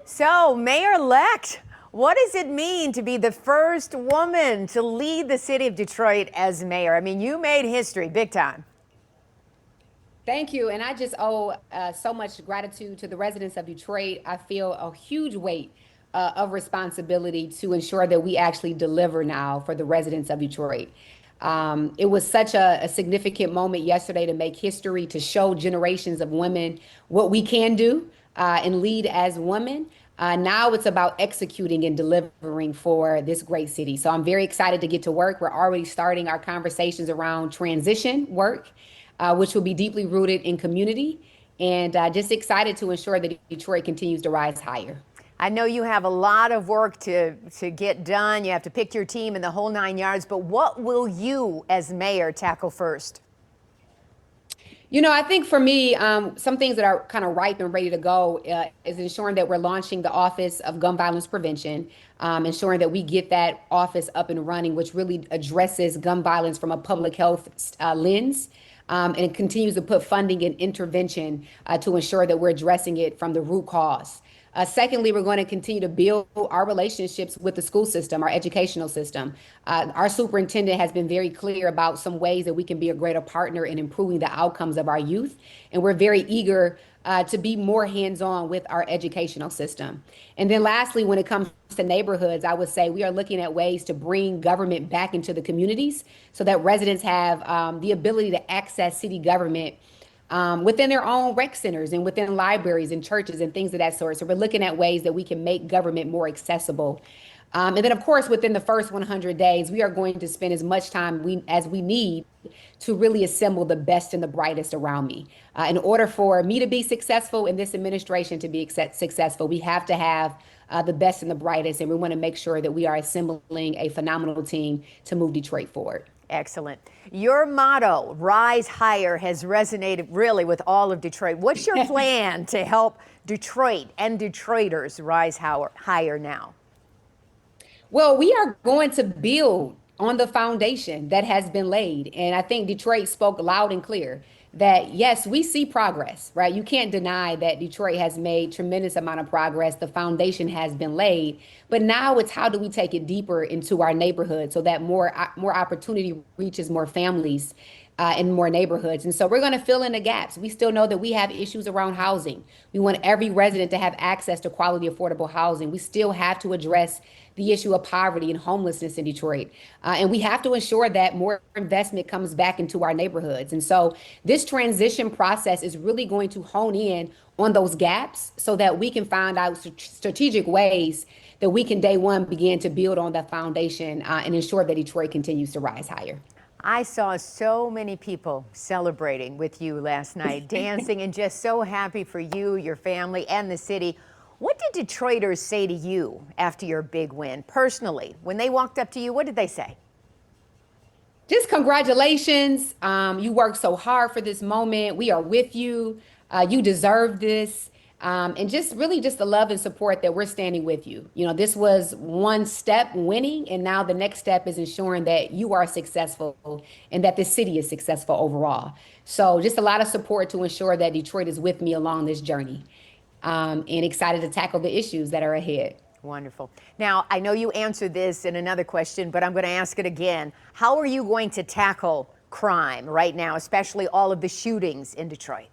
So, Mayor-elect, what does it mean to be the first woman to lead the city of Detroit as mayor? I mean, you made history big time. Thank you. And I just owe so much gratitude to the residents of Detroit. I feel a huge weight of responsibility to ensure that we actually deliver now for the residents of Detroit. It was such a significant moment yesterday to make history, to show generations of women what we can do and lead as women. Now it's about executing and delivering for this great city. So I'm very excited to get to work. We're already starting our conversations around transition work, which will be deeply rooted in community, and just excited to ensure that Detroit continues to rise higher. I know you have a lot of work to get done. You have to pick your team and the whole 9 yards, but what will you as mayor tackle first? I think for me, some things that are kind of ripe and ready to go is ensuring that we're launching the Office of Gun Violence Prevention, ensuring that we get that office up and running, which really addresses gun violence from a public health lens. And it continues to put funding and intervention to ensure that we're addressing it from the root cause. Secondly, we're going to continue to build our relationships with the school system, our educational system. Our superintendent has been very clear about some ways that we can be a greater partner in improving the outcomes of our youth. And we're very eager to be more hands-on with our educational system. And then lastly, when it comes to neighborhoods, I would say we are looking at ways to bring government back into the communities so that residents have the ability to access city government within their own rec centers and within libraries and churches and things of that sort. So we're looking at ways that we can make government more accessible. And then, of course, within the first 100 days, we are going to spend as much time as we need to really assemble the best and the brightest around me. In order for me to be successful and this administration to be successful, we have to have the best and the brightest, and we want to make sure that we are assembling a phenomenal team to move Detroit forward. Excellent. Your motto, Rise Higher, has resonated really with all of Detroit. What's your plan to help Detroit and Detroiters rise higher now? Well, we are going to build on the foundation that has been laid. And I think Detroit spoke loud and clear that, yes, we see progress, right? You can't deny that Detroit has made tremendous amount of progress. The foundation has been laid. But now it's how do we take it deeper into our neighborhood so that more opportunity reaches more families in more neighborhoods. And so we're going to fill in the gaps. We still know that we have issues around housing. We want every resident to have access to quality, affordable housing. We still have to address the issue of poverty and homelessness in Detroit. And we have to ensure that more investment comes back into our neighborhoods. And so this transition process is really going to hone in on those gaps so that we can find out strategic ways that we can day one begin to build on that foundation and ensure that Detroit continues to rise higher. I saw so many people celebrating with you last night, dancing, and just so happy for you, your family, and the city. What did Detroiters say to you after your big win, personally? When they walked up to you, what did they say? Just congratulations. You worked so hard for this moment. We are with you. You deserve this. And just really just the love and support that we're standing with you. This was one step winning, and now the next step is ensuring that you are successful and that the city is successful overall. So just a lot of support to ensure that Detroit is with me along this journey, and excited to tackle the issues that are ahead. Wonderful. Now, I know you answered this in another question, but I'm going to ask it again. How are you going to tackle crime right now, especially all of the shootings in Detroit?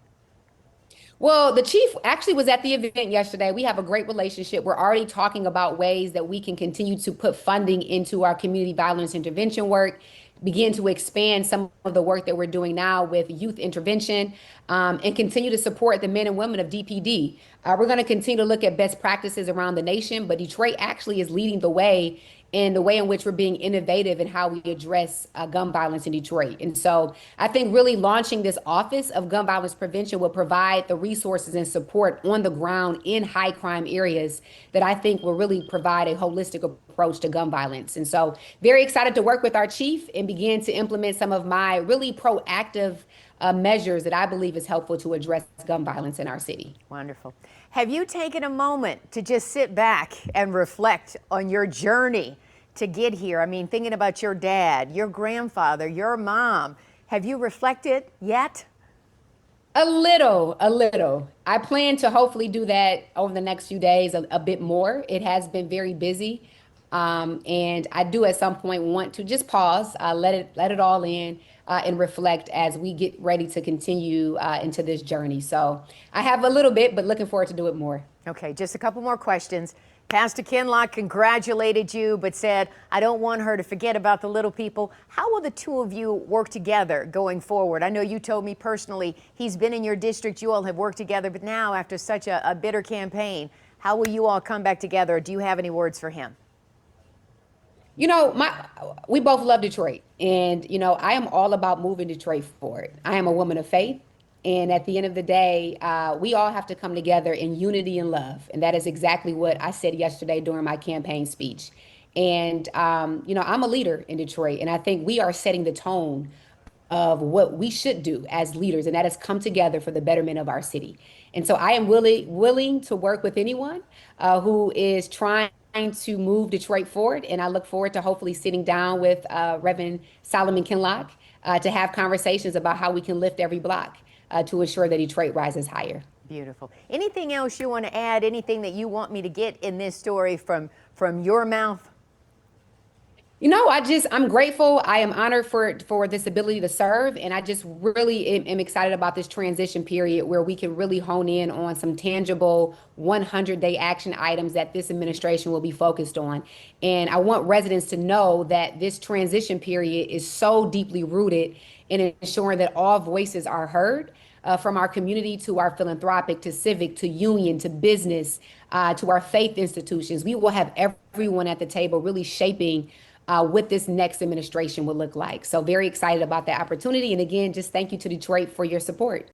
Well, the chief actually was at the event yesterday. We have a great relationship. We're already talking about ways that we can continue to put funding into our community violence intervention work, begin to expand some of the work that we're doing now with youth intervention, and continue to support the men and women of DPD. We're going to continue to look at best practices around the nation, but Detroit actually is leading the way in the way in which we're being innovative in how we address gun violence in Detroit. And so I think really launching this Office of Gun Violence Prevention will provide the resources and support on the ground in high crime areas that I think will really provide a holistic approach to gun violence. And so very excited to work with our chief and begin to implement some of my really proactive measures that I believe is helpful to address gun violence in our city. Wonderful. Have you taken a moment to just sit back and reflect on your journey to get here? I mean, thinking about your dad, your grandfather, your mom. Have you reflected yet? A little, a little. I plan to hopefully do that over the next few days a bit more. It has been very busy. And I do at some point want to just pause, let it all in, and reflect as we get ready to continue into this journey. So I have a little bit, but looking forward to do it more. Okay, just a couple more questions. Pastor Kinlock congratulated you, but said, I don't want her to forget about the little people. How will the two of you work together going forward? I know you told me personally he's been in your district, you all have worked together, but now after such a bitter campaign, how will you all come back together? Do you have any words for him? We both love Detroit, and I am all about moving Detroit forward. I am a woman of faith, and at the end of the day, we all have to come together in unity and love, and that is exactly what I said yesterday during my campaign speech. And I'm a leader in Detroit, and I think we are setting the tone of what we should do as leaders, and that is come together for the betterment of our city. And so I am willing to work with anyone who is trying to move Detroit forward. And I look forward to hopefully sitting down with Reverend Solomon Kinlock to have conversations about how we can lift every block to ensure that Detroit rises higher. Beautiful. Anything else you want to add? Anything that you want me to get in this story from your mouth? I'm grateful. I am honored for this ability to serve. And I just really am excited about this transition period where we can really hone in on some tangible 100-day action items that this administration will be focused on. And I want residents to know that this transition period is so deeply rooted in ensuring that all voices are heard. From our community to our philanthropic to civic to union to business to our faith institutions. We will have everyone at the table really shaping what this next administration will look like. So very excited about that opportunity. And again, just thank you to Detroit for your support.